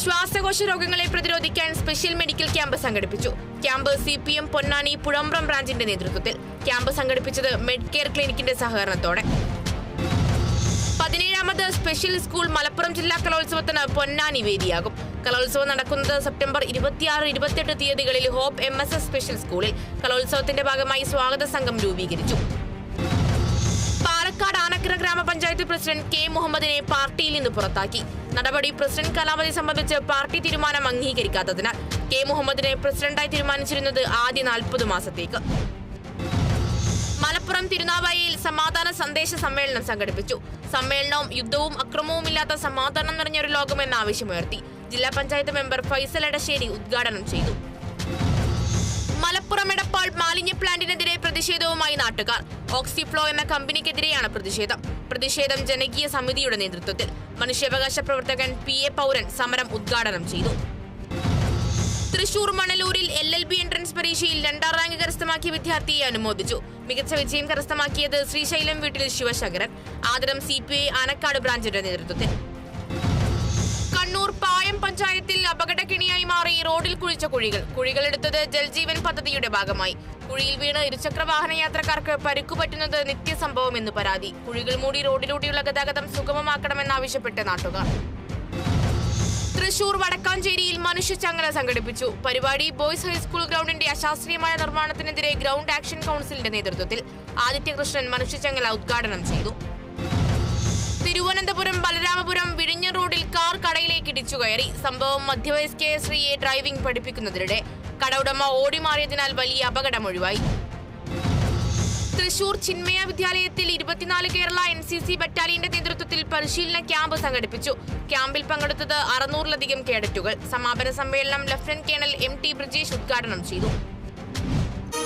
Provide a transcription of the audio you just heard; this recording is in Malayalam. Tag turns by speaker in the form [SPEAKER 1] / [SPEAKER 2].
[SPEAKER 1] ശ്വാസകോശ രോഗങ്ങളെ പ്രതിരോധിക്കാൻ സ്പെഷ്യൽ മെഡിക്കൽ ക്യാമ്പ് സംഘടിപ്പിച്ചു. ക്യാമ്പ് CPM പൊന്നാനി പുഴമ്പ്രം ബ്രാഞ്ചിന്റെ നേതൃത്വത്തിൽ. ക്യാമ്പ് സംഘടിപ്പിച്ചത് മെഡ്കെയർ ക്ലിനിക്കിന്റെ സഹകരണത്തോടെ. 17ാമത് സ്പെഷ്യൽ സ്കൂൾ മലപ്പുറം ജില്ലാ കലോത്സവത്തിന് പൊന്നാനി വേദിയാകും. കലോത്സവം നടക്കുന്നത് സെപ്റ്റംബർ 26-28 തീയതികളിൽ ഹോപ്പ് MSS സ്പെഷ്യൽ സ്കൂളിൽ. കലോത്സവത്തിന്റെ ഭാഗമായി സ്വാഗത സംഘം രൂപീകരിച്ചു. പാലക്കാട് ആനക്കര ഗ്രാമപഞ്ചായത്ത് പ്രസിഡന്റ് K മുഹമ്മദിനെ പാർട്ടിയിൽ നിന്ന് പുറത്താക്കി. നടപടി പ്രസിഡന്റ് കാലാവധി സംബന്ധിച്ച് പാർട്ടി തീരുമാനം അംഗീകരിക്കാത്തതിനാൽ K മുഹമ്മദിനെ പ്രസിഡന്റായി തീരുമാനിച്ചിരുന്നത് ആദ്യ 40 മാസത്തേക്ക്. മലപ്പുറം തിരുനാവായയിൽ സമാധാന സന്ദേശ സമ്മേളനം സംഘടിപ്പിച്ചു. സമ്മേളനവും യുദ്ധവും അക്രമവും ഇല്ലാത്ത സമാധാനം നിറഞ്ഞൊരു ലോകമെന്ന ആവശ്യമുയർത്തി. ജില്ലാ പഞ്ചായത്ത് മെമ്പർ ഫൈസൽ എടശ്ശേരി ഉദ്ഘാടനം ചെയ്തു. മലപ്പുറം എടപ്പാൾ മാലിന്യ പ്ലാന്റിനെതിരെ പ്രതിഷേധവുമായി നാട്ടുകാർ. ഓക്സിഫ്ലോ എന്ന കമ്പനിക്കെതിരെയാണ് പ്രതിഷേധം ജനകീയ സമിതിയുടെ നേതൃത്വത്തിൽ. മനുഷ്യാവകാശ പ്രവർത്തകൻ PA പൗരൻ സമരം ഉദ്ഘാടനം ചെയ്തു. തൃശൂർ മണലൂരിൽ LLB എൻട്രൻസ് പരീക്ഷയിൽ 2ാം റാങ്ക് കരസ്ഥമാക്കിയ വിദ്യാർത്ഥിയെ അനുമോദിച്ചു. മികച്ച വിജയം കരസ്ഥമാക്കിയത് ശ്രീശൈലം വീട്ടിൽ ശിവശങ്കരൻ. ആദരം CPI ആനക്കാട് ബ്രാഞ്ചിന്റെ നേതൃത്വത്തിൽ. കണ്ണൂർ പായം പഞ്ചായത്തിൽ അപകടക്കിണിയായി മാറി റോഡിൽ കുഴിച്ച കുഴികളെടുത്തത് ജൽജീവൻ പദ്ധതിയുടെ ഭാഗമായി. കുഴിയിൽ വീണ് ഇരുചക്രവാഹന യാത്രക്കാർക്ക് പരിക്കുപറ്റുന്നത് നിത്യസംഭവമെന്ന് പരാതി. കുഴികൾ മൂടി റോഡിലൂടെയുള്ള ഗതാഗതം സുഗമമാക്കണമെന്നാവശ്യപ്പെട്ട് നാട്ടുകാർ. തൃശൂർ വടക്കാഞ്ചേരിയിൽ മനുഷ്യച്ചങ്ങല സംഘടിപ്പിച്ചു. പരിപാടി ബോയ്സ് ഹൈസ്കൂൾ ഗ്രൗണ്ടിന്റെ അശാസ്ത്രീയമായ നിർമ്മാണത്തിനെതിരെ ഗ്രൗണ്ട് ആക്ഷൻ കൗൺസിലിന്റെ നേതൃത്വത്തിൽ. ആദിത്യകൃഷ്ണൻ മനുഷ്യച്ചങ്ങല ഉദ്ഘാടനം ചെയ്തു. തിരുവനന്തപുരം ബലരാമപുരം വിഴിഞ്ഞം റോഡിൽ കാർ കടയിലേക്ക് ഇടിച്ചു കയറി. സംഭവം മധ്യവയസ്കയായ സ്ത്രീയെ ഡ്രൈവിംഗ് പഠിപ്പിക്കുന്നതിനിടെ കട ഉടമ ഓടിമാറിയതിനാൽ വലിയ അപകടം ഒഴിവായി. തൃശൂർ ചിന്മയ വിദ്യാലയത്തിൽ 24 കേരള NCC ബറ്റാലിയന്റെ നേതൃത്വത്തിൽ പരിശീലന ക്യാമ്പ് സംഘടിപ്പിച്ചു. ക്യാമ്പിൽ പങ്കെടുത്തത് 600-ലധികം കേഡറ്റുകൾ. സമാപന സമ്മേളനം ലഫ്റ്റനന്റ് കേണൽ MT ബ്രിജേഷ് ഉദ്ഘാടനം ചെയ്തു.